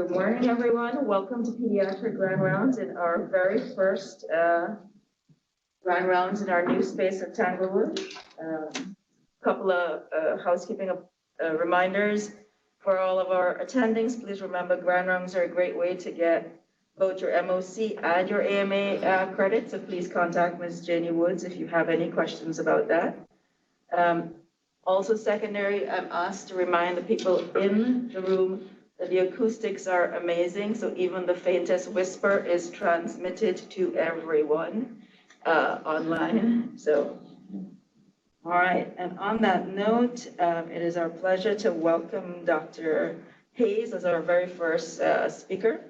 Good morning, everyone. Welcome to Pediatric Grand Rounds in our very first Grand Rounds in our new space at Tanglewood. Couple of housekeeping reminders for all of our attendings. Please remember Grand Rounds are a great way to get both your MOC and your AMA credit, so please contact Ms. Janie Woods if you have any questions about that. Also secondary, I'm asked to remind the people in the room that the acoustics are amazing, so even the faintest whisper is transmitted to everyone online. So, all right, and on that note, it is our pleasure to welcome Dr. Hayes as our very first speaker.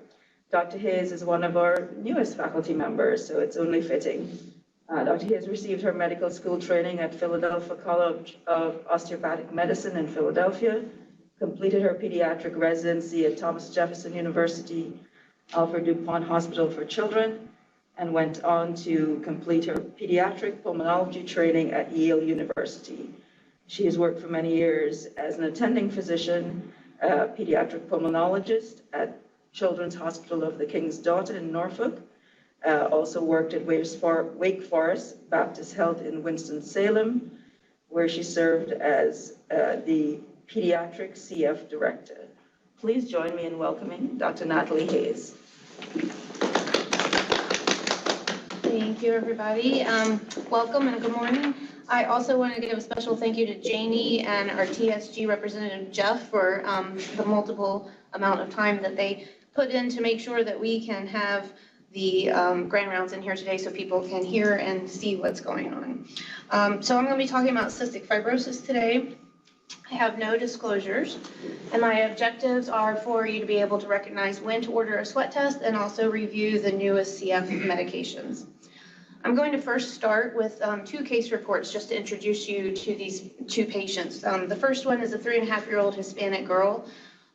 Dr. Hayes is one of our newest faculty members, so it's only fitting. Dr. Hayes received her medical school training at Philadelphia College of Osteopathic Medicine in Philadelphia, completed her pediatric residency at Thomas Jefferson University, Alfred DuPont Hospital for Children, and went on to complete her pediatric pulmonology training at Yale University. She has worked for many years as an attending physician, pediatric pulmonologist at Children's Hospital of the King's Daughter in Norfolk, also worked at Wake Forest Baptist Health in Winston-Salem, where she served as the Pediatric CF Director. Please join me in welcoming Dr. Natalie Hayes. Thank you, everybody. Welcome and good morning. I also want to give a special thank you to Janie and our TSG representative, Jeff, for the multiple amount of time that they put in to make sure that we can have the Grand Rounds in here today so people can hear and see what's going on. So I'm going to be talking about cystic fibrosis today. I have no disclosures, and my objectives are for you to be able to recognize when to order a sweat test and also review the newest CF medications. I'm going to first start with two case reports just to introduce you to these two patients. The first one is a 3.5-year-old Hispanic girl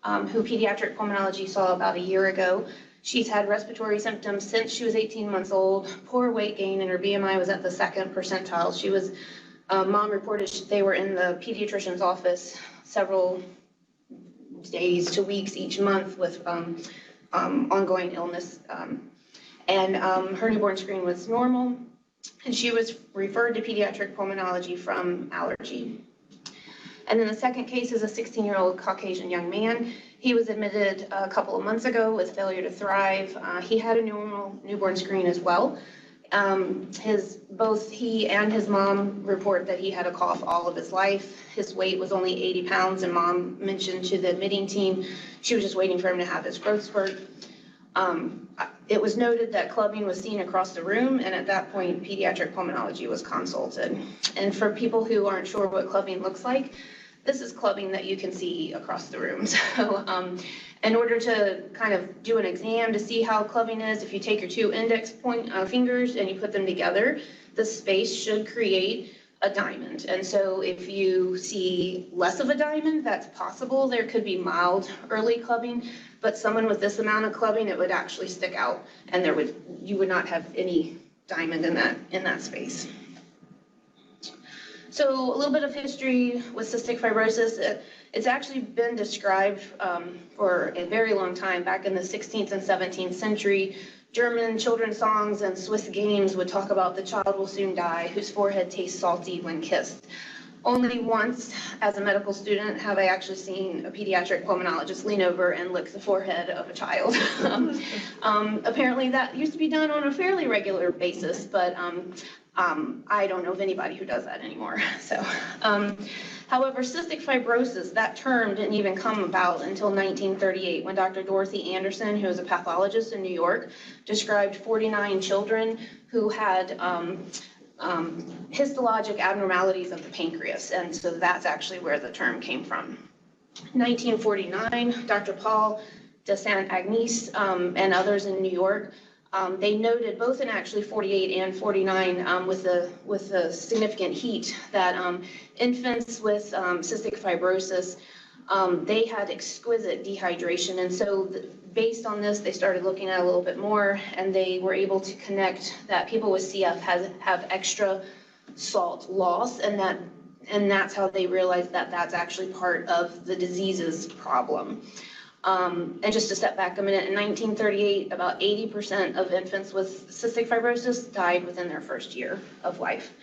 who pediatric pulmonology saw about a year ago. She's had respiratory symptoms since she was 18 months old, poor weight gain, and her BMI was at the 2nd percentile. She was mom reported they were in the pediatrician's office several days to weeks each month with ongoing illness. Her newborn screen was normal, and she was referred to pediatric pulmonology from allergy. And then the second case is a 16-year-old Caucasian young man. He was admitted a couple of months ago with failure to thrive. He had a normal newborn screen as well. Both he and his mom report that he had a cough all of his life. His weight was only 80 pounds, and mom mentioned to the admitting team she was just waiting for him to have his growth spurt. It was noted that clubbing was seen across the room, and at that point, pediatric pulmonology was consulted. And for people who aren't sure what clubbing looks like, this is clubbing that you can see across the room. So in order to kind of do an exam to see how clubbing is, if you take your two index fingers and you put them together, the space should create a diamond. And so if you see less of a diamond, that's possible. There could be mild early clubbing, but someone with this amount of clubbing, it would actually stick out, and you would not have any diamond in that space. So a little bit of history with cystic fibrosis. It's actually been described for a very long time. Back in the 16th and 17th century, German children's songs and Swiss games would talk about the child will soon die, whose forehead tastes salty when kissed. Only once, as a medical student, have I actually seen a pediatric pulmonologist lean over and lick the forehead of a child. Apparently that used to be done on a fairly regular basis, but I don't know of anybody who does that anymore. So, however, cystic fibrosis, that term didn't even come about until 1938 when Dr. Dorothy Anderson, who was a pathologist in New York, described 49 children who had histologic abnormalities of the pancreas, and so that's actually where the term came from. 1949, Dr. Paul de Saint-Agnes and others in New York, they noted both in actually 48 and 49 with the significant heat that infants with cystic fibrosis, they had exquisite dehydration, and so based on this, they started looking at it a little bit more, and they were able to connect that people with CF have extra salt loss, and that's how they realized that that's actually part of the disease's problem. And just to step back a minute, in 1938, about 80% of infants with cystic fibrosis died within their first year of life.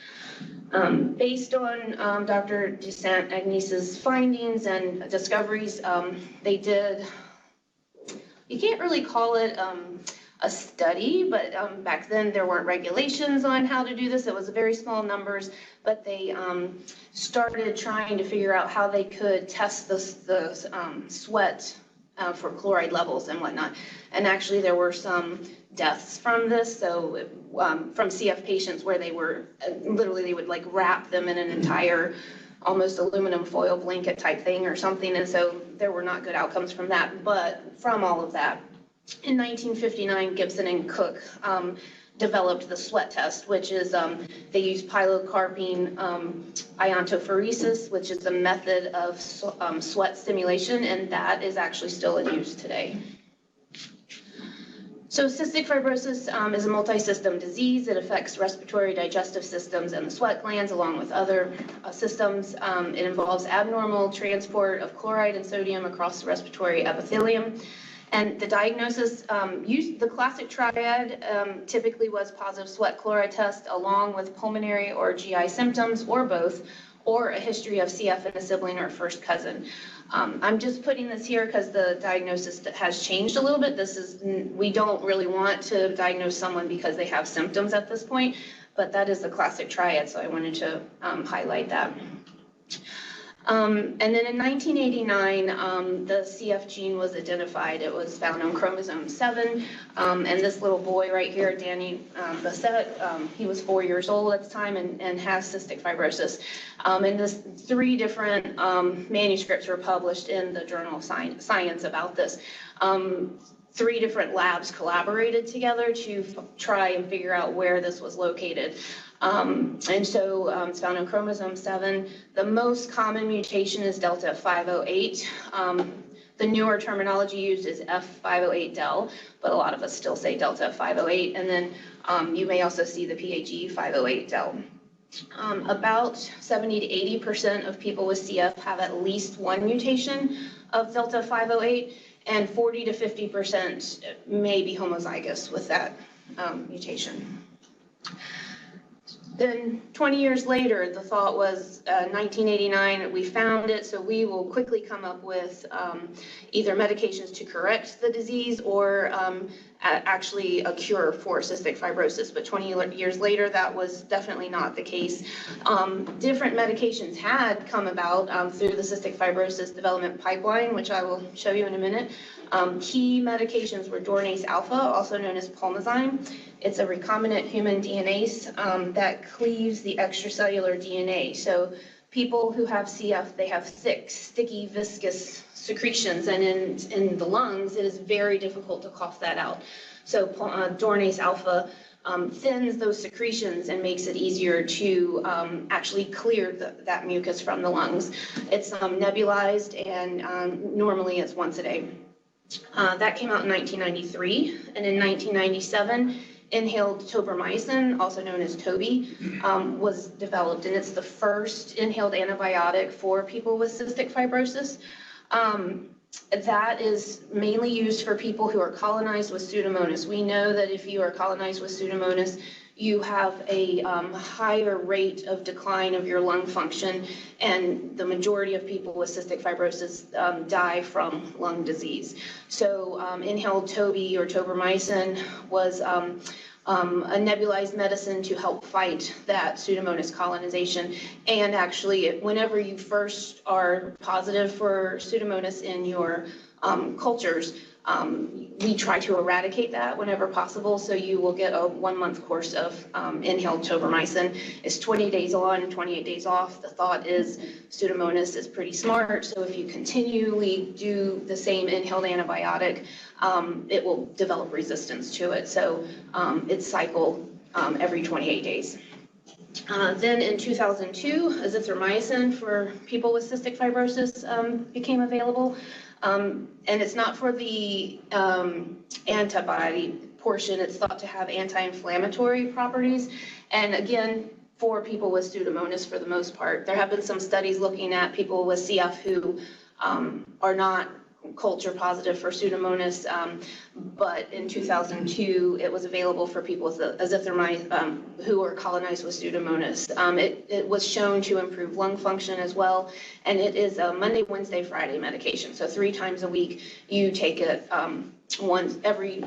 Based on Dr. Desant-Agnes's findings and discoveries, they did, you can't really call it a study, but back then there weren't regulations on how to do this. It was very small numbers, but they started trying to figure out how they could test the sweat for chloride levels and whatnot. And actually there were some deaths from this, so from CF patients where they were, literally they would like wrap them in an entire almost aluminum foil blanket type thing or something, and so there were not good outcomes from that. But from all of that, in 1959, Gibson and Cook developed the sweat test, which is they use pilocarpine iontophoresis, which is a method of sweat stimulation, and that is actually still in use today. So cystic fibrosis is a multi-system disease. It affects respiratory, digestive systems, and the sweat glands, along with other systems. It involves abnormal transport of chloride and sodium across the respiratory epithelium. And the diagnosis, the classic triad typically was positive sweat chloride test along with pulmonary or GI symptoms, or both, or a history of CF in a sibling or first cousin. I'm just putting this here because the diagnosis has changed a little bit. We don't really want to diagnose someone because they have symptoms at this point, but that is the classic triad, so I wanted to highlight that. And then in 1989, the CF gene was identified. It was found on chromosome 7, and this little boy right here, Danny Bassett, he was 4 years old at the time and has cystic fibrosis. And this 3 different manuscripts were published in the Journal of Science about this. 3 different labs collaborated together to try and figure out where this was located. And so it's found on chromosome 7. The most common mutation is delta 508. The newer terminology used is F508del, but a lot of us still say delta 508. And then you may also see the PAG 508del. About 70 to 80% of people with CF have at least one mutation of delta 508, and 40 to 50% may be homozygous with that mutation. Then 20 years later, the thought was 1989, we found it, so we will quickly come up with either medications to correct the disease or actually a cure for cystic fibrosis. But 20 years later, that was definitely not the case. Different medications had come about through the cystic fibrosis development pipeline, which I will show you in a minute. Key medications were Dornase alpha, also known as Pulmozyme. It's a recombinant human DNase that cleaves the extracellular DNA. So people who have CF, they have thick, sticky, viscous secretions, and in the lungs, it is very difficult to cough that out. So Dornase alpha thins those secretions and makes it easier to actually clear that mucus from the lungs. It's nebulized, and normally it's once a day. That came out in 1993, and in 1997, inhaled tobramycin, also known as Toby, was developed, and it's the first inhaled antibiotic for people with cystic fibrosis. That is mainly used for people who are colonized with Pseudomonas. We know that if you are colonized with Pseudomonas, you have a higher rate of decline of your lung function, and the majority of people with cystic fibrosis die from lung disease. So inhaled Toby or tobramycin was a nebulized medicine to help fight that Pseudomonas colonization. And actually, whenever you first are positive for Pseudomonas in your cultures, we try to eradicate that whenever possible, so you will get a 1-month course of inhaled tobramycin. It's 20 days on, 28 days off. The thought is Pseudomonas is pretty smart, so if you continually do the same inhaled antibiotic, it will develop resistance to it. So it's cycled every 28 days. Then in 2002, azithromycin for people with cystic fibrosis became available. And it's not for the antibody portion. It's thought to have anti-inflammatory properties. And again, for people with Pseudomonas for the most part. There have been some studies looking at people with CF who are not culture positive for Pseudomonas, but in 2002 it was available for people with azithromycin who were colonized with Pseudomonas. It was shown to improve lung function as well, and it is a Monday, Wednesday, Friday medication. So 3 times a week you take it once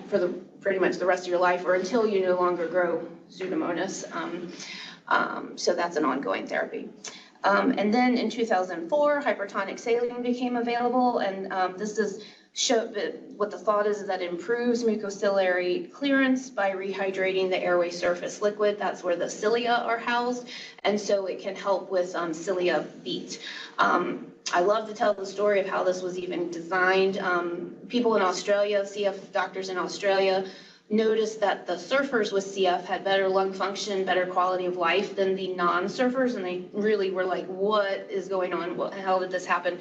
for pretty much the rest of your life, or until you no longer grow Pseudomonas. So that's an ongoing therapy. And then in 2004, hypertonic saline became available, and this is what the thought is that it improves mucociliary clearance by rehydrating the airway surface liquid. That's where the cilia are housed, and so it can help with cilia beat. I love to tell the story of how this was even designed. People in Australia, CF doctors in Australia, noticed that the surfers with CF had better lung function, better quality of life than the non-surfers, and they really were like, what is going on? How did this happen?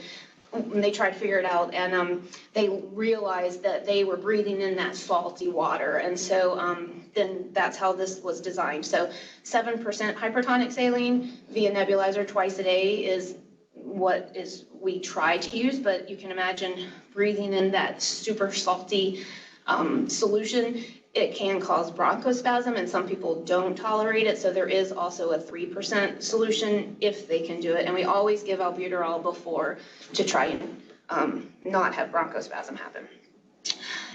And they tried to figure it out, and they realized that they were breathing in that salty water, and so then that's how this was designed. So 7% hypertonic saline via nebulizer twice a day is what we try to use, but you can imagine breathing in that super salty solution. It can cause bronchospasm, and some people don't tolerate it, so there is also a 3% solution if they can do it, and we always give albuterol before to try and not have bronchospasm happen.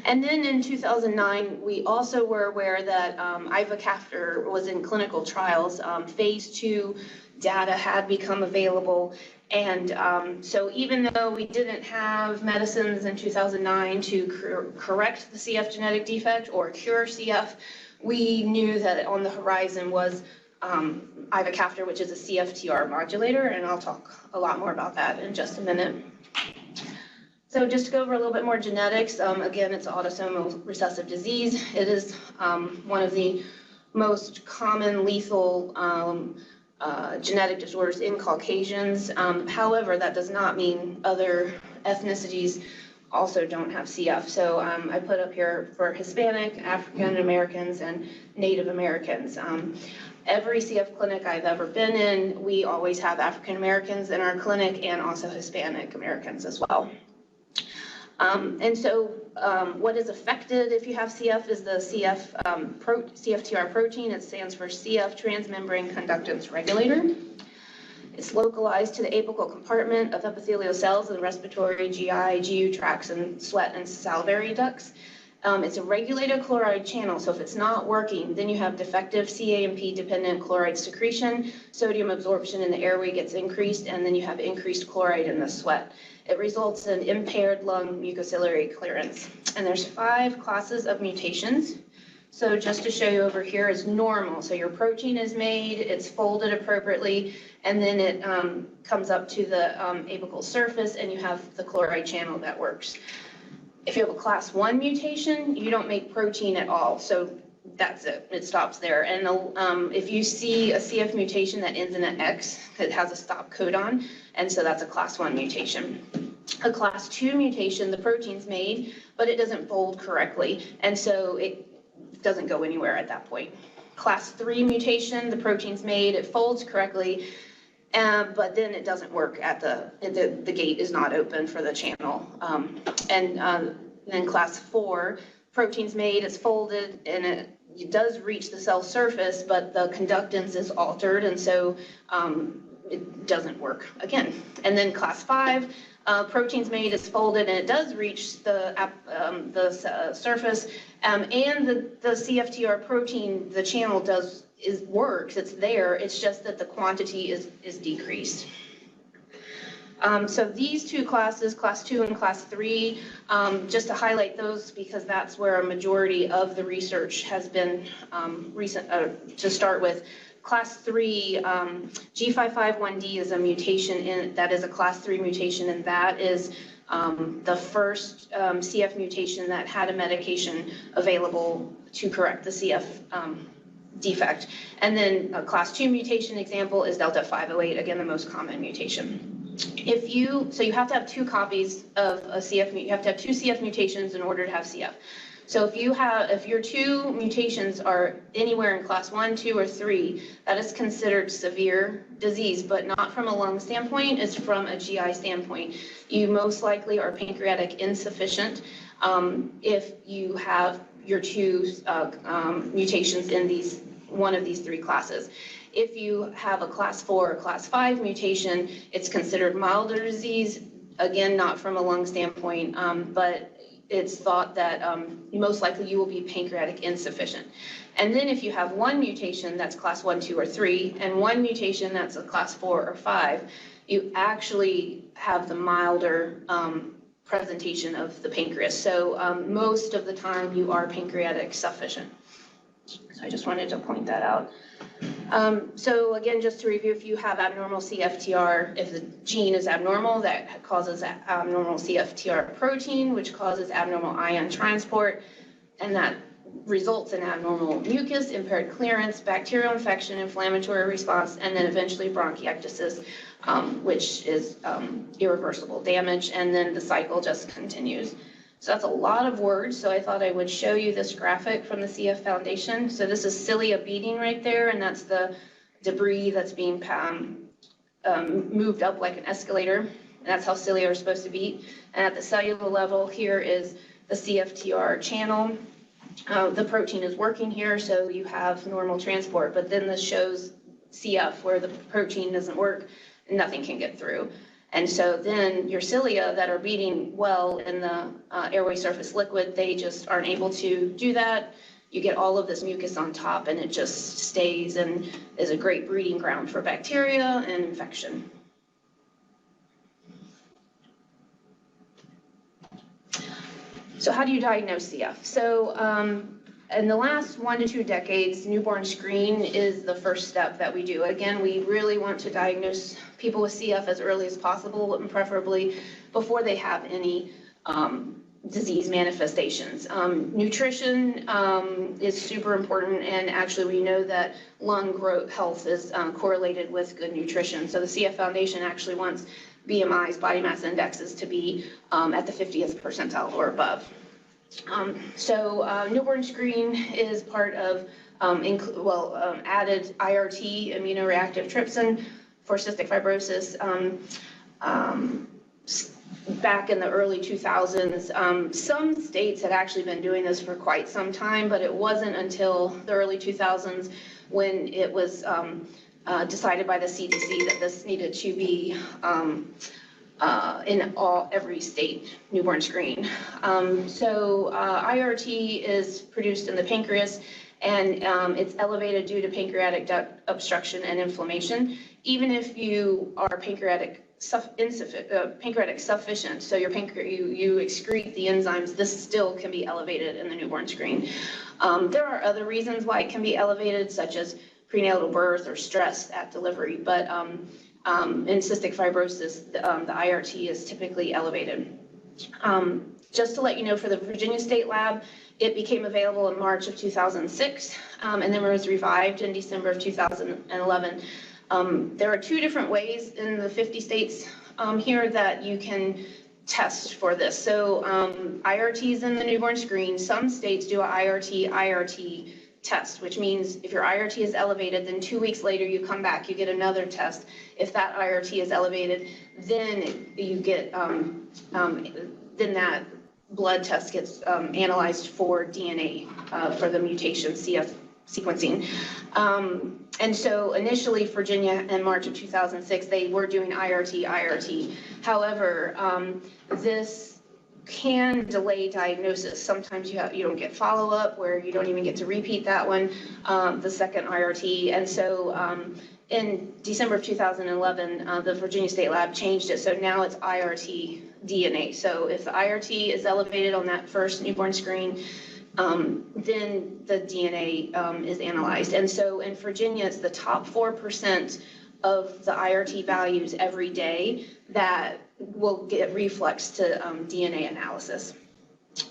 And then in 2009, we also were aware that ivacaftor was in clinical trials. Phase 2 data had become available, and so even though we didn't have medicines in 2009 to correct the CF genetic defect or cure CF, we knew that on the horizon was ivacaftor, which is a CFTR modulator, and I'll talk a lot more about that in just a minute. So just to go over a little bit more genetics, again, it's autosomal recessive disease. It is one of the most common lethal genetic disorders in Caucasians. However, that does not mean other ethnicities also don't have CF. So I put up here for Hispanic, African Americans, and Native Americans. Every CF clinic I've ever been in, we always have African Americans in our clinic and also Hispanic Americans as well. And so what is affected if you have CF is the CFTR protein. It stands for CF transmembrane conductance regulator. It's localized to the apical compartment of epithelial cells in the respiratory, GI, GU tracts, and sweat and salivary ducts. It's a regulated chloride channel, so if it's not working, then you have defective cAMP-dependent chloride secretion, sodium absorption in the airway gets increased, and then you have increased chloride in the sweat. It results in impaired lung mucociliary clearance. And there's 5 classes of mutations. So just to show you over here is normal. So your protein is made, it's folded appropriately, and then it comes up to the apical surface, and you have the chloride channel that works. If you have a class 1 mutation, you don't make protein at all. So that's it, it stops there. And if you see a CF mutation that ends in an X, it has a stop codon, and so that's a class 1 mutation. A class 2 mutation, the protein's made, but it doesn't fold correctly, and so it doesn't go anywhere at that point. Class 3 mutation, the protein's made, it folds correctly, but then it doesn't work at the gate is not open for the channel. And then class 4, protein's made, it's folded, and it does reach the cell surface, but the conductance is altered, and so it doesn't work again. And then class 5, protein's made, it's folded, and it does reach the surface, and the CFTR protein, the channel works, it's there, it's just that the quantity is decreased. So these 2 classes, class 2 and class 3, just to highlight those because that's where a majority of the research has been to start with. Class 3, G551D is a mutation that is a class 3 mutation, and that is the first CF mutation that had a medication available to correct the CF defect. And then a class 2 mutation example is Delta 508, again, the most common mutation. So you have to have 2 copies of a CF, you have to have 2 CF mutations in order to have CF. So if your two mutations are anywhere in class 1, 2, or 3, that is considered severe disease, but not from a lung standpoint, it's from a GI standpoint. You most likely are pancreatic insufficient if you have your two mutations in one of these 3 classes. If you have a class 4 or class 5 mutation, it's considered milder disease, again, not from a lung standpoint, but it's thought that most likely you will be pancreatic insufficient. And then if you have one mutation that's class 1, 2, or 3, and one mutation that's a class 4 or 5, you actually have the milder presentation of the pancreas. So most of the time you are pancreatic sufficient. So I just wanted to point that out. So again, just to review, if you have abnormal CFTR, if the gene is abnormal, that causes abnormal CFTR protein, which causes abnormal ion transport, and that results in abnormal mucus, impaired clearance, bacterial infection, inflammatory response, and then eventually bronchiectasis, which is irreversible damage, and then the cycle just continues. So that's a lot of words, so I thought I would show you this graphic from the CF Foundation. So this is cilia beating right there, and that's the debris that's being moved up like an escalator, and that's how cilia are supposed to beat. And at the cellular level, here is the CFTR channel. The protein is working here, so you have normal transport, but then this shows CF, where the protein doesn't work, and nothing can get through. And so then your cilia that are beating well in the airway surface liquid, they just aren't able to do that. You get all of this mucus on top, and it just stays and is a great breeding ground for bacteria and infection. So how do you diagnose CF? So in the last 1 to 2 decades, newborn screen is the first step that we do. Again, we really want to diagnose people with CF as early as possible, and preferably before they have any disease manifestations. Nutrition is super important, and actually we know that lung growth health is correlated with good nutrition. So the CF Foundation actually wants BMIs, body mass indexes, to be at the 50th percentile or above. Newborn screen is part of added IRT, immunoreactive trypsin, for cystic fibrosis. Back in the early 2000s, some states had actually been doing this for quite some time, but it wasn't until the early 2000s when it was decided by the CDC that this needed to be in every state newborn screen. IRT is produced in the pancreas, and it's elevated due to pancreatic duct obstruction and inflammation. Even if you are pancreatic sufficient, so your you excrete the enzymes, this still can be elevated in the newborn screen. There are other reasons why it can be elevated, such as prenatal birth or stress at delivery, but in cystic fibrosis, the IRT is typically elevated. Just to let you know, for the Virginia State Lab, it became available in March of 2006, and then it was revived in December of 2011. There are 2 different ways in the 50 states here that you can test for this. So IRT is in the newborn screen. Some states do an IRT test, which means if your IRT is elevated, then 2 weeks later you come back, you get another test. If that IRT is elevated, then you get then that blood test gets analyzed for DNA for the mutation CF sequencing. And so initially, Virginia in March of 2006, they were doing IRT. However, this can delay diagnosis. Sometimes you don't get follow-up, where you don't even get to repeat that one, the second IRT. And so in December of 2011, the Virginia State Lab changed it, so now it's IRT DNA. So if the IRT is elevated on that first newborn screen, then the DNA is analyzed. And so in Virginia, it's the top 4% of the IRT values every day that will get reflexed to DNA analysis.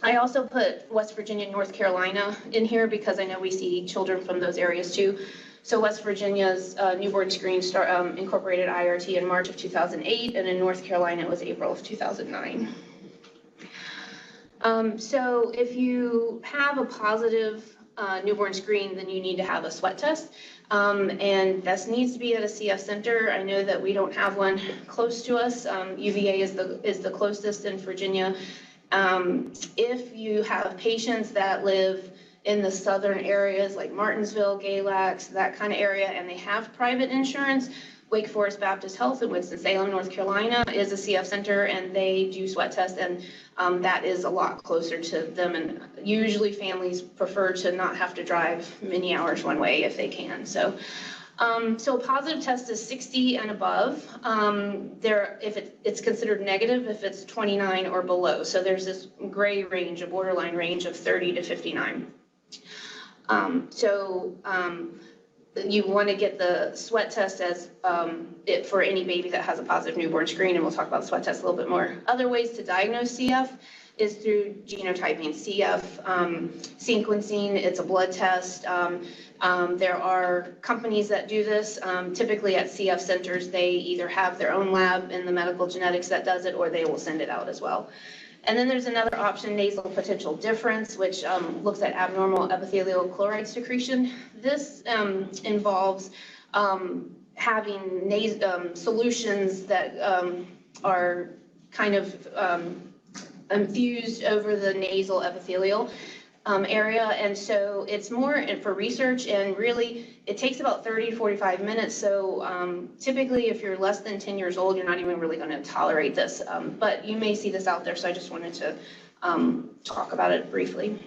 I also put West Virginia and North Carolina in here because I know we see children from those areas too. So West Virginia's newborn screen incorporated IRT in March of 2008, and in North Carolina it was April of 2009. So if you have a positive newborn screen, then you need to have a sweat test. And this needs to be at a CF center. I know that we don't have one close to us. UVA is the closest in Virginia. If you have patients that live in the southern areas like Martinsville, Galax, that kind of area, and they have private insurance, Wake Forest Baptist Health in Winston-Salem, North Carolina is a CF center, and they do sweat tests, and that is a lot closer to them. And usually families prefer to not have to drive many hours one way if they can. So a positive test is 60 and above. If it's considered negative if it's 29 or below. So there's this gray range, a borderline range of 30 to 59. You want to get the sweat test as for any baby that has a positive newborn screen, and we'll talk about the sweat test a little bit more. Other ways to diagnose CF is through genotyping. CF sequencing, it's a blood test. There are companies that do this. Typically at CF centers, they either have their own lab in the medical genetics that does it, or they will send it out as well. And then there's another option, nasal potential difference, which looks at abnormal epithelial chloride secretion. This involves having solutions that are kind of infused over the nasal epithelial area. And so it's more for research, and really it takes about 30 to 45 minutes. So typically if you're less than 10 years old, you're not even really going to tolerate this. But you may see this out there, so I just wanted to talk about it briefly.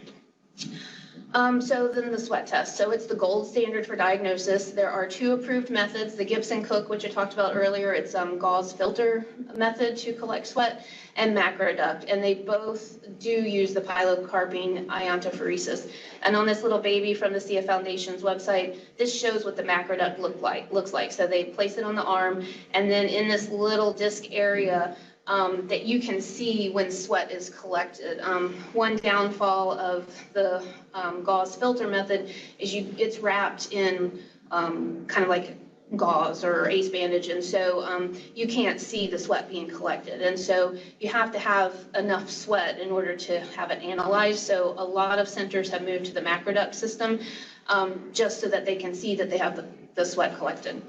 So then the sweat test. So it's the gold standard for diagnosis. There are two approved methods, the Gibson-Cook, which I talked about earlier. It's gauze filter method to collect sweat, and macroduct. And they both do use the pilocarpine iontophoresis. And on this little baby from the CF Foundation's website, this shows what the macroduct looks like. So they place it on the arm, and then in this little disc area, that you can see when sweat is collected. One downfall of the gauze filter method is it's wrapped in kind of like gauze or ace bandage, and so you can't see the sweat being collected. And so you have to have enough sweat in order to have it analyzed. So a lot of centers have moved to the macroduct system just so that they can see that they have the sweat collected.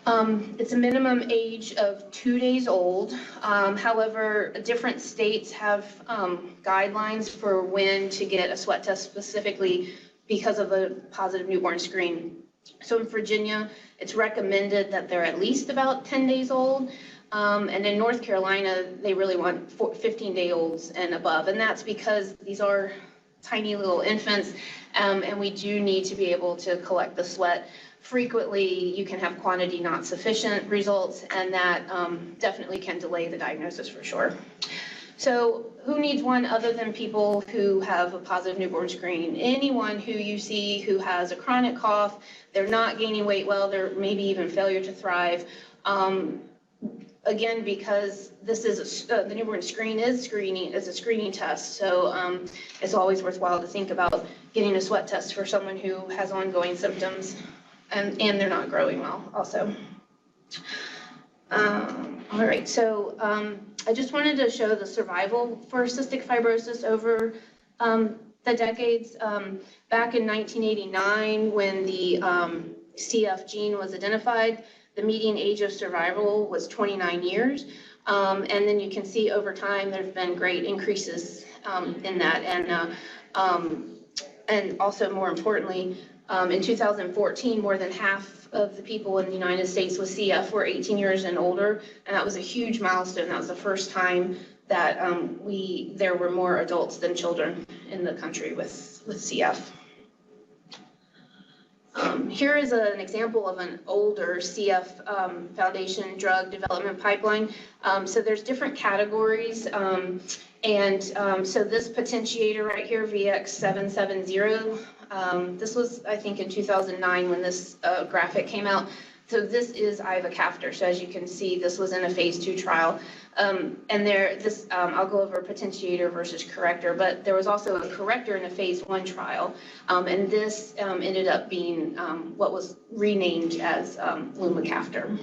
It's a minimum age of 2 days old. However, different states have guidelines for when to get a sweat test specifically because of a positive newborn screen. So in Virginia, it's recommended that they're at least about 10 days old. And in North Carolina, they really want 15-day-olds and above. And that's because these are tiny little infants, and we do need to be able to collect the sweat. Frequently, you can have quantity not sufficient results, and that definitely can delay the diagnosis for sure. So who needs one other than people who have a positive newborn screen? Anyone who you see who has a chronic cough, they're not gaining weight well, they're maybe even failure to thrive. Again, because this is the newborn screen is a screening test, so it's always worthwhile to think about getting a sweat test for someone who has ongoing symptoms. And they're not growing well also. All right, so I just wanted to show the survival for cystic fibrosis over the decades. Back in 1989, when the CF gene was identified, the median age of survival was 29 years. And then you can see over time there's been great increases in that. And also more importantly, in 2014, more than half of the people in the United States with CF were 18 years and older, and that was a huge milestone. That was the first time that there were more adults than children in the country with CF. Here is an example of an older CF Foundation drug development pipeline. So there's different categories, so this potentiator right here, VX770, this was, I think, in 2009 when this graphic came out. So this is ivacaftor. So as you can see, this was in a phase 2 trial. I'll go over potentiator versus corrector, but there was also a corrector in a phase 1 trial. And this ended up being what was renamed as lumacaftor.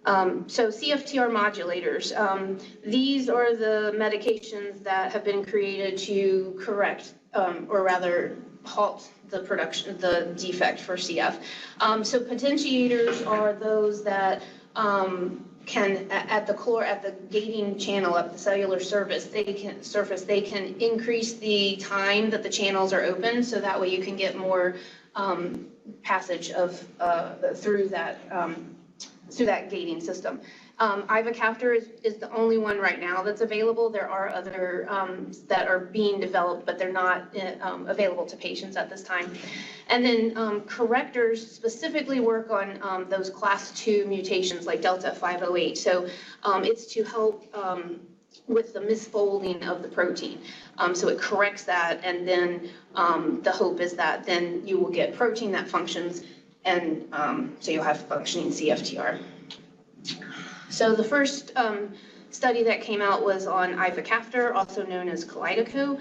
So CFTR modulators, these are the medications that have been created to correct, or rather halt the production, the defect for CF. So potentiators are those that can, at the gating channel, at the cellular surface, they can increase the time that the channels are open, so that way you can get more passage of through that gating system. Ivacaftor is the only one right now that's available. There are other that are being developed, but they're not available to patients at this time. And then correctors specifically work on those class 2 mutations like Delta 508. So it's to help with the misfolding of the protein. So it corrects that, and then the hope is that then you will get protein that functions, and so you'll have functioning CFTR. So the first study that came out was on ivacaftor, also known as Kalydeco.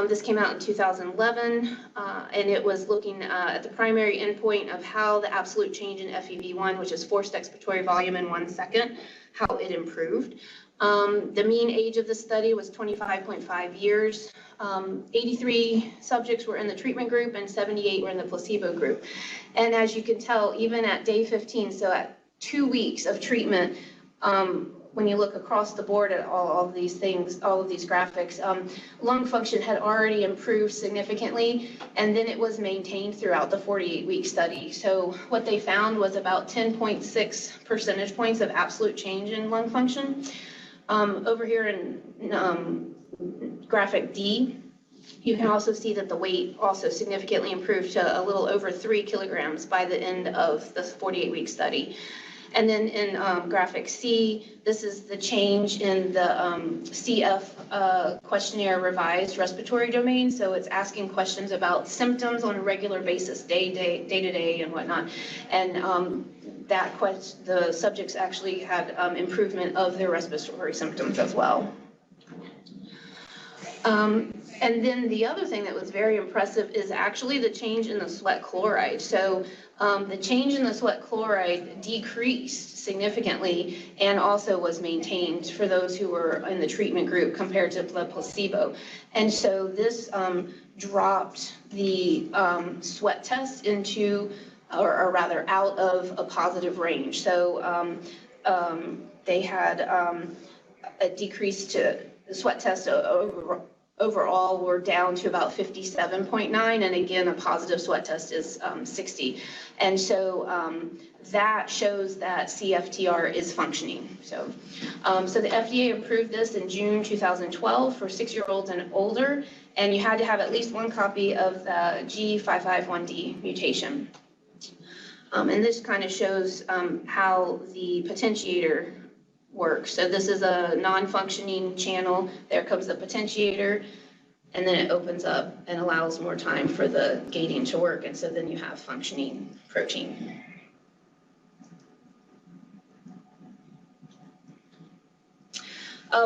This came out in 2011, and it was looking at the primary endpoint of how the absolute change in FEV1, which is forced expiratory volume in 1 second, how it improved. The mean age of the study was 25.5 years. 83 subjects were in the treatment group and 78 were in the placebo group. And as you can tell, even at day 15, so at 2 weeks of treatment, when you look across the board at all of these things, all of these graphics, lung function had already improved significantly, and then it was maintained throughout the 48-week study. So what they found was about 10.6 percentage points of absolute change in lung function. Over here in graphic D, you can also see that the weight also significantly improved to a little over 3 kilograms by the end of the 48-week study. And then in graphic C, this is the change in the CF questionnaire revised respiratory domain. So it's asking questions about symptoms on a regular basis, day to day and whatnot. And the subjects actually had improvement of their respiratory symptoms as well. And then the other thing that was very impressive is actually the change in the sweat chloride. So the change in the sweat chloride decreased significantly and also was maintained for those who were in the treatment group compared to the placebo. And so this dropped the sweat test into, or rather out of a positive range. So they had a decrease to the sweat test overall were down to about 57.9, and again, a positive sweat test is 60. And so that shows that CFTR is functioning. So the FDA approved this in June 2012 for 6-year-olds and older, and you had to have at least 1 copy of the G551D mutation. And this kind of shows how the potentiator works. So this is a non-functioning channel. There comes the potentiator, and then it opens up and allows more time for the gating to work, and so then you have functioning protein.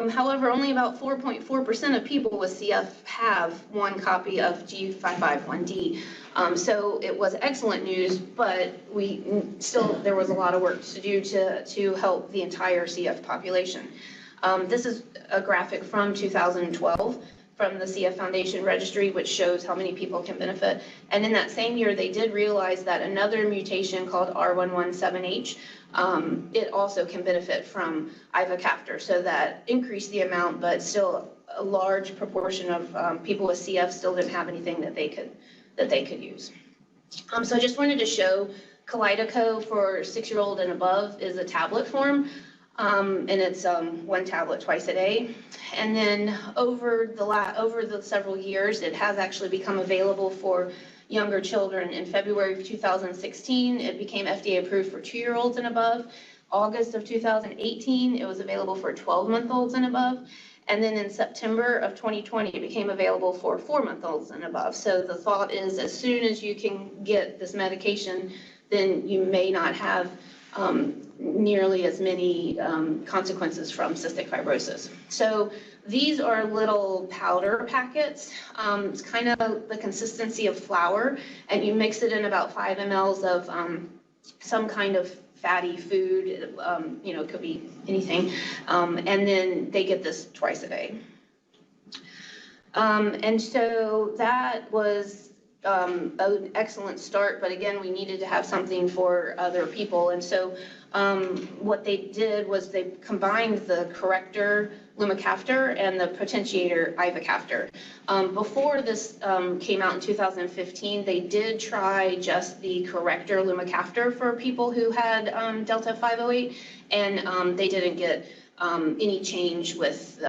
However, only about 4.4% of people with CF have 1 copy of G551D. So it was excellent news, but there was a lot of work to do to help the entire CF population. This is a graphic from 2012 from the CF Foundation registry, which shows how many people can benefit. And in that same year, they did realize that another mutation called R117H, it also can benefit from ivacaftor. So that increased the amount, but still a large proportion of people with CF still didn't have anything that they could use. So I just wanted to show Kalydeco for 6-year-old and above is a tablet form. And it's 1 tablet twice a day. And then over the several years, it has actually become available for younger children. In February of 2016, it became FDA approved for 2-year-olds and above. August of 2018, it was available for 12-month-olds and above. And then in September of 2020, it became available for 4-month-olds and above. So the thought is, as soon as you can get this medication, then you may not have nearly as many consequences from cystic fibrosis. So these are little powder packets. It's kind of the consistency of flour, and you mix it in about 5 mLs some kind of fatty food, it could be anything, and then they get this twice a day. And so that was an excellent start, but again, we needed to have something for other people. And so what they did was they combined the corrector lumacaftor and the potentiator ivacaftor. Before this came out in 2015, they did try just the corrector lumacaftor for people who had Delta 508, and they didn't get any change with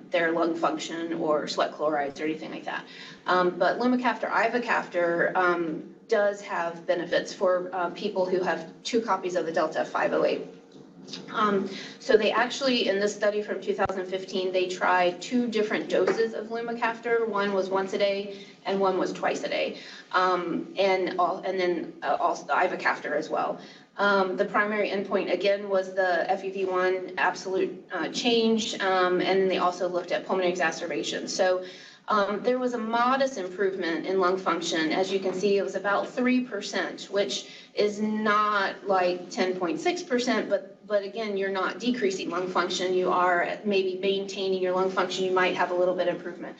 their lung function or sweat chlorides or anything like that. But lumacaftor-ivacaftor does have benefits for people who have 2 copies of the Delta 508. So they actually, in this study from 2015, they tried 2 different doses of lumacaftor. One was once a day and one was twice a day, and then also ivacaftor as well. The primary endpoint, again, was the FEV1 absolute change, and then they also looked at pulmonary exacerbation. So there was a modest improvement in lung function. As you can see, it was about 3%, which is not like 10.6%, but again, you're not decreasing lung function. You are maybe maintaining your lung function. You might have a little bit of improvement.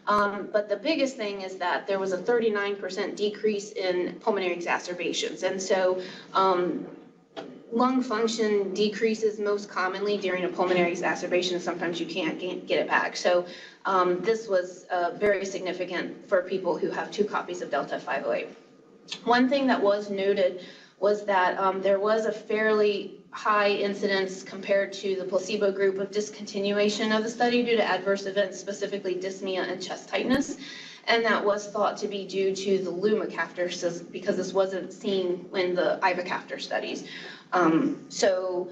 But the biggest thing is that there was a 39% decrease in pulmonary exacerbations. And so lung function decreases most commonly during a pulmonary exacerbation. Sometimes you can't get it back. So this was very significant for people who have 2 copies of Delta 508. One thing that was noted was that there was a fairly high incidence compared to the placebo group of discontinuation of the study due to adverse events, specifically dyspnea and chest tightness. And that was thought to be due to the lumacaftor, because this wasn't seen in the ivacaftor studies. So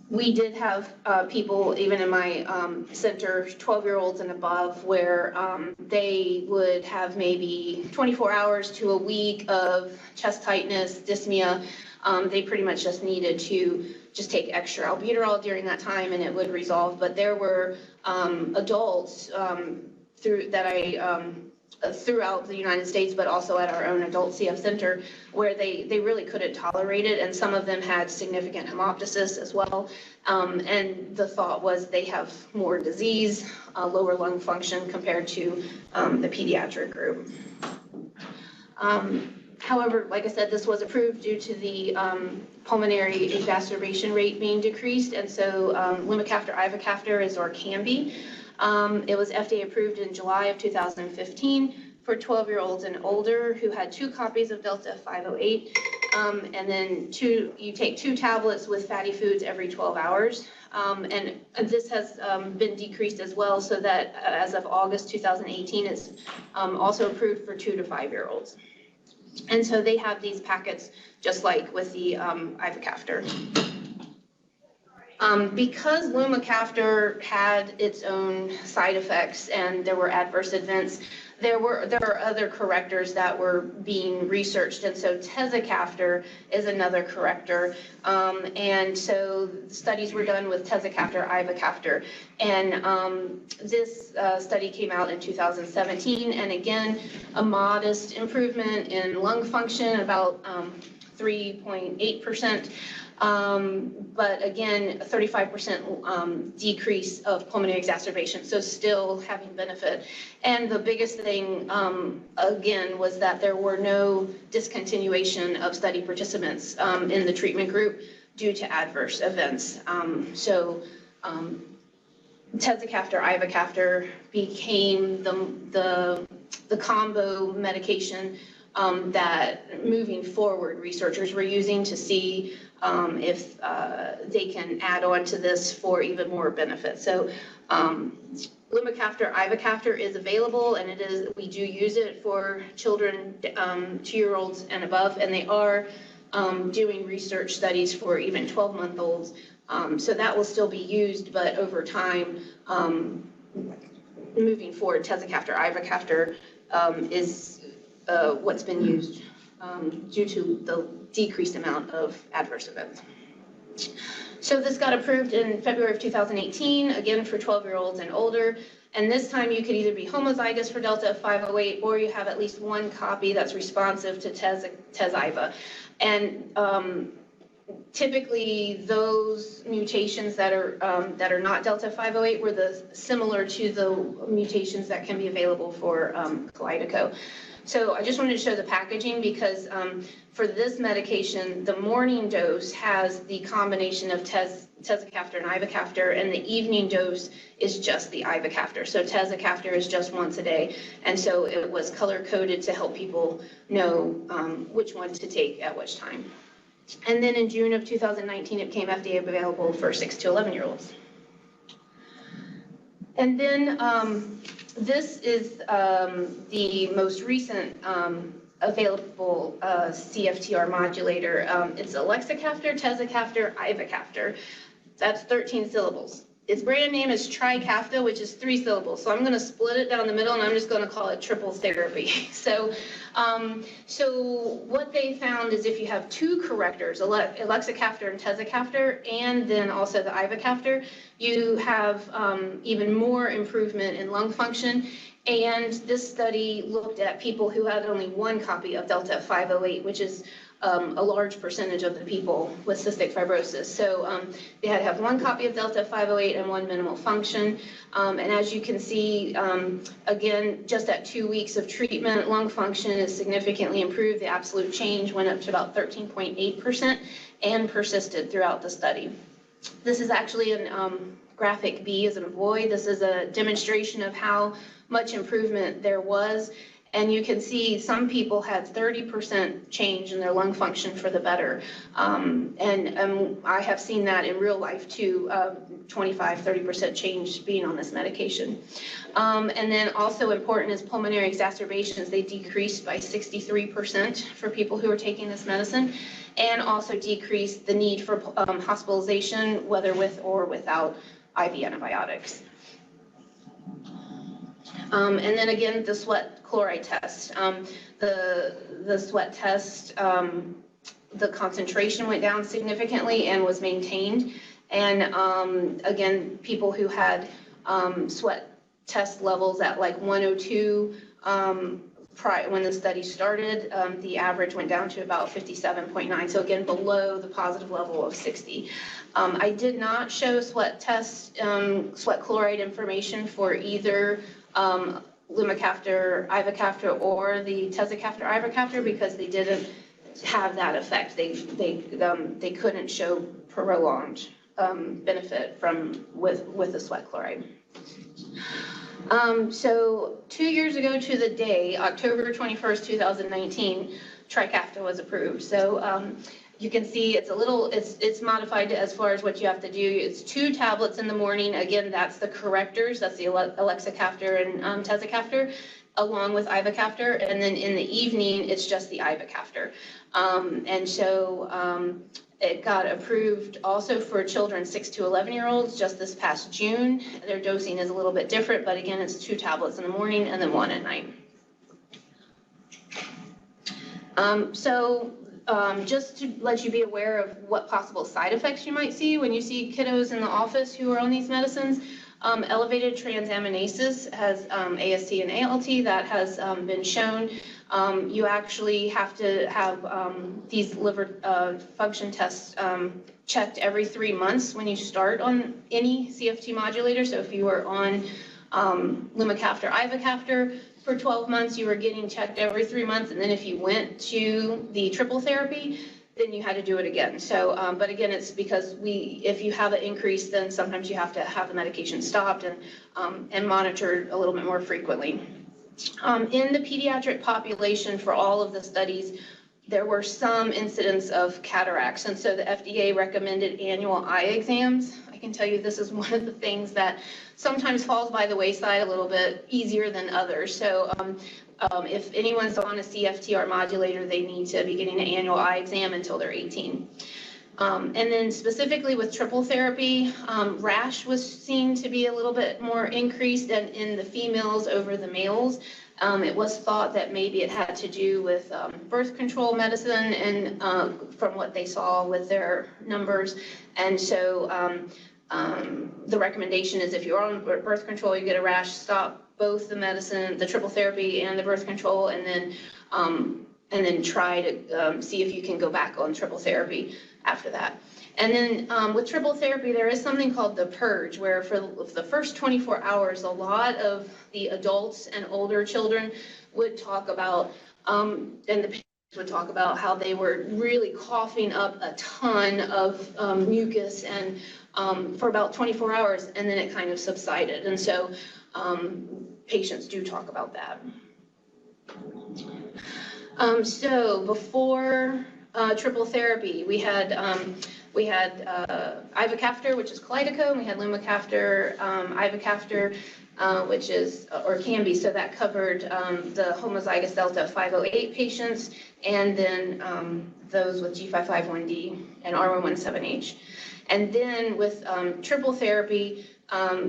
we did have people, even in my center, 12-year-olds and above, where they would have maybe 24 hours to a week of chest tightness, dyspnea. They pretty much just needed to just take extra albuterol during that time and it would resolve. But there were adults throughout the United States, but also at our own adult CF center, where they really couldn't tolerate it, and some of them had significant hemoptysis as well. And the thought was they have more disease, lower lung function compared to the pediatric group. However, like I said, this was approved due to the pulmonary exacerbation rate being decreased, and so lumacaftor-ivacaftor is Orkambi. It was FDA approved in July of 2015 for 12-year-olds and older who had 2 copies of Delta 508, and then you take 2 tablets with fatty foods every 12 hours. And this has been decreased as well, so that as of August 2018, it's also approved for 2 to 5-year-olds. And so they have these packets just like with the ivacaftor. Because lumacaftor had its own side effects and there were adverse events, there are other correctors that were being researched, and so Tezacaftor is another corrector. And so studies were done with Tezacaftor-ivacaftor, and this study came out in 2017, and again, a modest improvement in lung function, about 3.8%. But again, a 35% decrease of pulmonary exacerbation, so still having benefit. And the biggest thing, again, was that there were no discontinuation of study participants in the treatment group due to adverse events. Tezacaftor-ivacaftor became the combo medication that moving forward researchers were using to see if they can add on to this for even more benefit. So lumacaftor-ivacaftor is available, and we do use it for children 2-year-olds and above, and they are doing research studies for even 12-month-olds. So that will still be used, but over time, moving forward, Tezacaftor-ivacaftor is what's been used due to the decreased amount of adverse events. So this got approved in February of 2018, again for 12-year-olds and older. And this time you could either be homozygous for Delta 508 or you have at least one copy that's responsive to Tez-Iva. And typically those mutations that are not Delta 508 were similar to the mutations that can be available for Kalydeco. So I just wanted to show the packaging because for this medication, the morning dose has the combination of Tezacaftor and Ivacaftor, and the evening dose is just the Ivacaftor. So Tezacaftor is just once a day, and so it was color-coded to help people know which one to take at which time. And then in June of 2019, it became FDA available for 6 to 11-year-olds. And then this is the most recent available CFTR modulator. It's Elexacaftor, Tezacaftor, Ivacaftor. That's 13 syllables. Its brand name is Trikafta, which is 3 syllables. So I'm going to split it down the middle, and I'm just going to call it triple therapy. So what they found is if you have 2 correctors, Elexacaftor and Tezacaftor, and then also the Ivacaftor, you have even more improvement in lung function. And this study looked at people who had only 1 copy of Delta 508, which is a large percentage of the people with cystic fibrosis. So they had to have 1 copy of Delta 508 and 1 minimal function. And as you can see, again, just at 2 weeks of treatment, lung function is significantly improved. The absolute change went up to about 13.8% and persisted throughout the study. This is actually in graphic B as in boy. This is a demonstration of how much improvement there was. And you can see some people had 30% change in their lung function for the better. And I have seen that in real life too, 25-30% change being on this medication. And then also important is pulmonary exacerbations. They decreased by 63% for people who are taking this medicine, and also decreased the need for hospitalization, whether with or without IV antibiotics. And then again, the sweat chloride test. The sweat test, the concentration went down significantly and was maintained. And again, people who had sweat test levels at like 102 when the study started, the average went down to about 57.9. So again, below the positive level of 60. I did not show sweat test, sweat chloride information for either Lumacaftor, Ivacaftor, or the Tezacaftor-ivacaftor because they didn't have that effect. They couldn't show prolonged benefit with the sweat chloride. So 2 years ago to the day, October 21st, 2019, Trikafta was approved. So you can see it's modified as far as what you have to do. It's 2 tablets in the morning. Again, that's the correctors. That's the Elexacaftor and Tezacaftor, along with Ivacaftor. And then in the evening, it's just the Ivacaftor. And so it got approved also for children 6 to 11-year-olds just this past June. Their dosing is a little bit different, but again, it's 2 tablets in the morning and then 1 at night. Just to let you be aware of what possible side effects you might see when you see kiddos in the office who are on these medicines. Elevated transaminases has AST and ALT that has been shown. You actually have to have these liver function tests checked every 3 months when you start on any CFT modulator. So if you are on Lumacaftor, Ivacaftor, for 12 months, you were getting checked every 3 months, and then if you went to the triple therapy, then you had to do it again. So, but again, it's because if you have an increase, then sometimes you have to have the medication stopped and monitored a little bit more frequently. In the pediatric population for all of the studies, there were some incidents of cataracts, and so the FDA recommended annual eye exams. I can tell you this is one of the things that sometimes falls by the wayside a little bit easier than others. So if anyone's on a CFTR modulator, they need to be getting an annual eye exam until they're 18. And then specifically with triple therapy, rash was seen to be a little bit more increased in the females over the males. It was thought that maybe it had to do with birth control medicine and from what they saw with their numbers. And so the recommendation is if you're on birth control, you get a rash, stop both the medicine, the triple therapy and the birth control, and then try to see if you can go back on triple therapy after that. And then with triple therapy, there is something called the purge, where for the first 24 hours, a lot of the adults and older children would talk about, and the patients would talk about how they were really coughing up a ton of mucus and for about 24 hours, and then it kind of subsided. And so patients do talk about that. So before triple therapy, we had ivacaftor, which is Kalydeco, and we had Lumacaftor-ivacaftor, which is, or can be, so that covered the homozygous delta 508 patients, and then those with G551D and R117H. And then with triple therapy,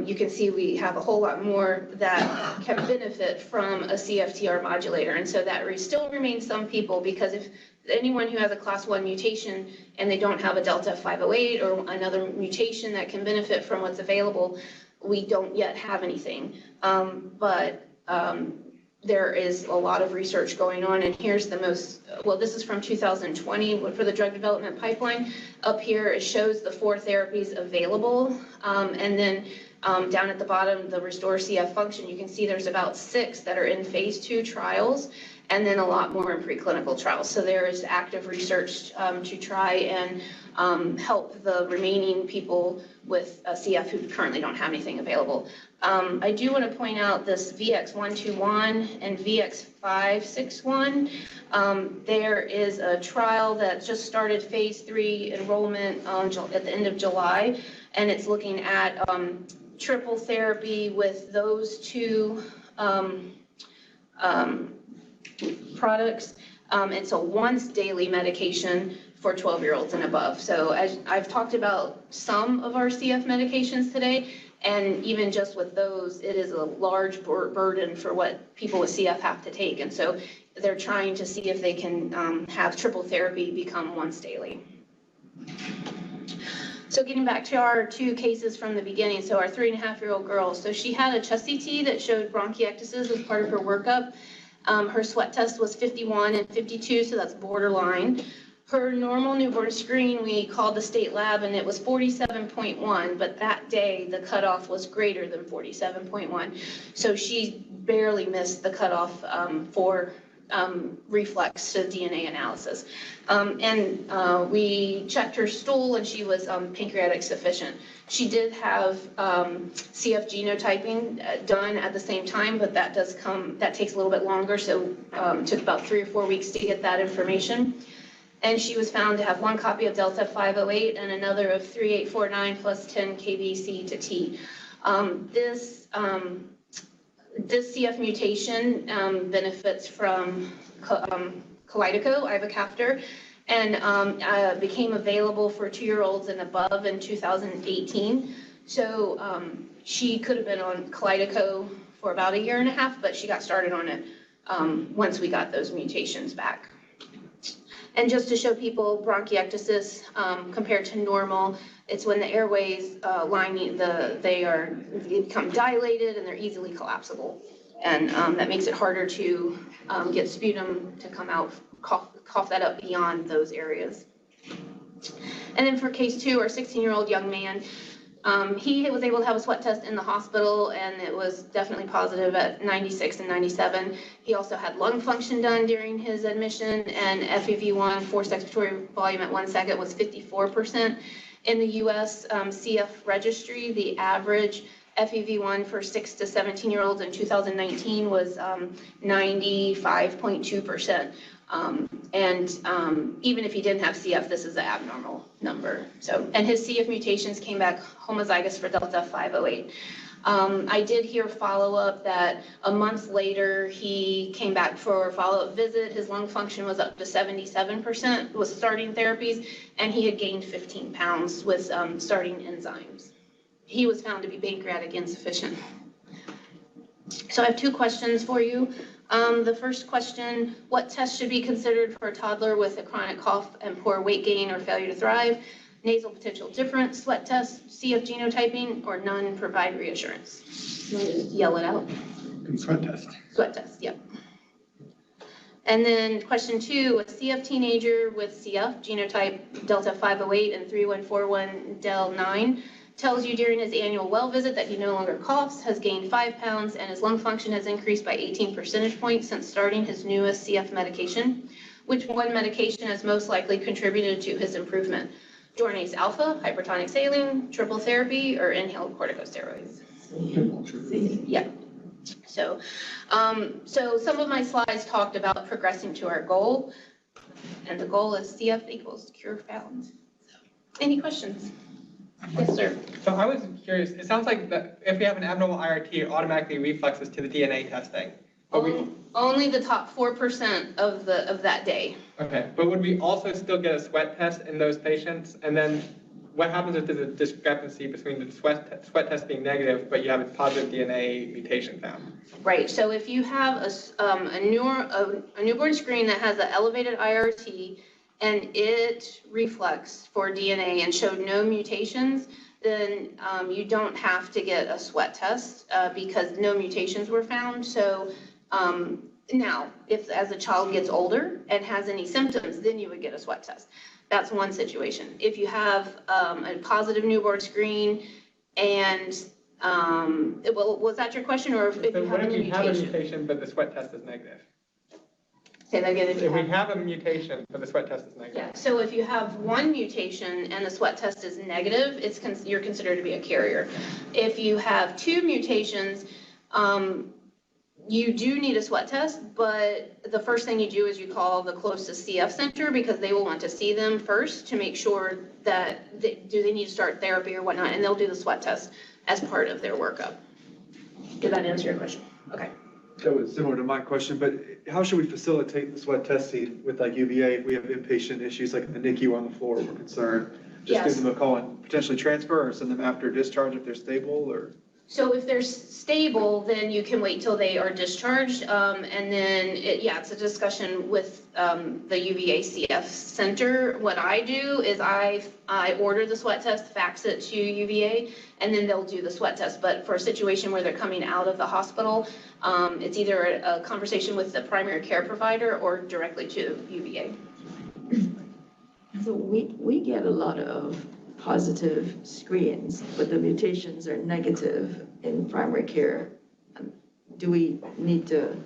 you can see we have a whole lot more that can benefit from a CFTR modulator. And so that still remains some people, because if anyone who has a class 1 mutation and they don't have a delta 508 or another mutation that can benefit from what's available, we don't yet have anything. But there is a lot of research going on, and here's the most, well, this is from 2020 for the drug development pipeline. Up here, it shows the 4 therapies available, and then down at the bottom, the Restore CF function, you can see there's about 6 that are in phase 2 trials, and then a lot more in preclinical trials. So there is active research to try and help the remaining people with CF who currently don't have anything available. I do want to point out this VX121 and VX561. There is a trial that just started phase 3 enrollment at the end of July, and it's looking at triple therapy with those 2 products. It's a once daily medication for 12-year-olds and above. So as I've talked about some of our CF medications today, and even just with those, it is a large burden for what people with CF have to take. And so they're trying to see if they can have triple therapy become once daily. So getting back to our 2 cases from the beginning, so our 3.5-year-old girl, so she had a chest CT that showed bronchiectasis as part of her workup. Her sweat test was 51 and 52, so that's borderline. Her normal newborn screen, we called the state lab, and it was 47.1, but that day the cutoff was greater than 47.1. So she barely missed the cutoff for reflex to DNA analysis. We checked her stool, and she was pancreatic sufficient. She did have CF genotyping done at the same time, but that takes a little bit longer, so took about 3 or 4 weeks to get that information. And she was found to have 1 copy of delta 508 and another of 3849 plus 10 kbc to T. This CF mutation benefits from Kalydeco-ivacaftor, and became available for 2-year-olds and above in 2018. So she could have been on Kalydeco for about 1.5 years, but she got started on it once we got those mutations back. And just to show people bronchiectasis compared to normal, it's when the airways lining, they become dilated and they're easily collapsible. And that makes it harder to get sputum to come out, cough that up beyond those areas. And then for case 2, our 16-year-old young man, he was able to have a sweat test in the hospital, and it was definitely positive at 96 and 97. He also had lung function done during his admission, and FEV1, forced expiratory volume at 1 second, was 54%. In the U.S. CF registry, the average FEV1 for 6 to 17-year-olds in 2019 was 95.2%. Even if he didn't have CF, this is an abnormal number. So, and his CF mutations came back homozygous for delta 508. I did hear follow-up that a month later, he came back for a follow-up visit. His lung function was up to 77% with starting therapies, and he had gained 15 pounds with starting enzymes. He was found to be pancreatic insufficient. So I have 2 questions for you. The first question, what tests should be considered for a toddler with a chronic cough and poor weight gain or failure to thrive? Nasal potential difference, sweat test, CF genotyping, or none provide reassurance? You want to just yell it out? Sweat test. Sweat test, yep. And then question 2, a CF teenager with CF genotype Delta 508 and 3141 Del 9 tells you during his annual well visit that he no longer coughs, has gained 5 pounds, and his lung function has increased by 18 percentage points since starting his newest CF medication. Which one medication has most likely contributed to his improvement? Jornase alpha, hypertonic saline, triple therapy, or inhaled corticosteroids? Yeah. So some of my slides talked about progressing to our goal, and the goal is CF equals cure found. So, any questions? Yes, sir. So I was curious, it sounds like that if we have an abnormal IRT, it automatically reflexes to the DNA testing. But only the top 4% of that day. Okay, but would we also still get a sweat test in those patients? And then what happens if there's a discrepancy between the sweat test being negative, but you have a positive DNA mutation found? Right, so if you have a newborn screen that has an elevated IRT, and it reflexed for DNA and showed no mutations, then you don't have to get a sweat test because no mutations were found. So now, if as a child gets older and has any symptoms, then you would get a sweat test. That's one situation. If you have a positive newborn screen and, well, was that your question, or if you have what a if you have a mutation? mutation, but the sweat test is negative? Say that again. If we have a mutation, but the sweat test is negative. Yeah, so if you have one mutation and the sweat test is negative, you're considered to be a carrier. If you have 2 mutations, you do need a sweat test, but the first thing you do is you call the closest CF center because they will want to see them first to make sure that do they need to start therapy or whatnot, and they'll do the sweat test as part of their workup. Did that answer your question? Okay. That was similar to my question, but how should we facilitate the sweat testing with like UVA if we have inpatient issues like in the NICU on the floor we're concerned? Just give them a call and potentially transfer or send them after discharge if they're stable or? So if they're stable, then you can wait till they are discharged, and then it's a discussion with the UVA CF center. What I do is I order the sweat test, fax it to UVA, and then they'll do the sweat test. But for a situation where they're coming out of the hospital, it's either a conversation with the primary care provider or directly to UVA. So we get a lot of positive screens, but the mutations are negative in primary care. Do we need to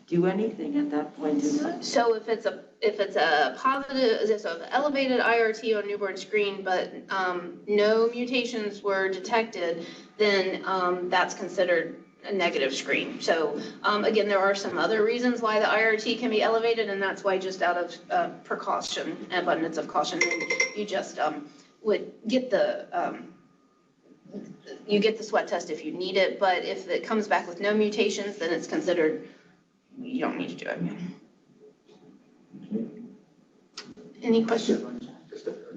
do anything at that point in time? So if it's a positive, so elevated IRT on newborn screen, but no mutations were detected, then that's considered a negative screen. So again, there are some other reasons why the IRT can be elevated, and that's why just out of precaution, abundance of caution, you just would get the sweat test if you need it, but if it comes back with no mutations, then it's considered you don't need to do it. Any questions?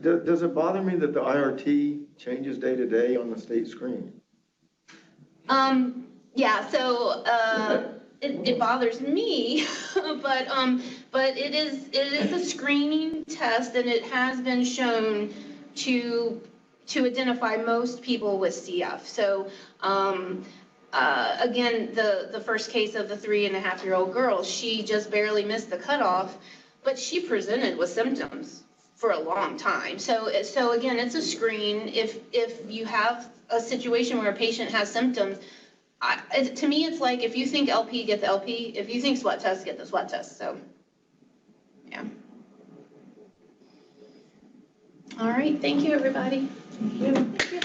Does it bother me that the IRT changes day to day on the state screen? Yeah, so it bothers me, but it is a screening test, and it has been shown to identify most people with CF. So again, the first case of the 3.5-year-old girl, she just barely missed the cutoff, but she presented with symptoms for a long time. So again, it's a screen. If you have a situation where a patient has symptoms, to me, it's like if you think LP, get the LP. If you think sweat test, get the sweat test. So, yeah. All right, thank you, everybody. Thank you.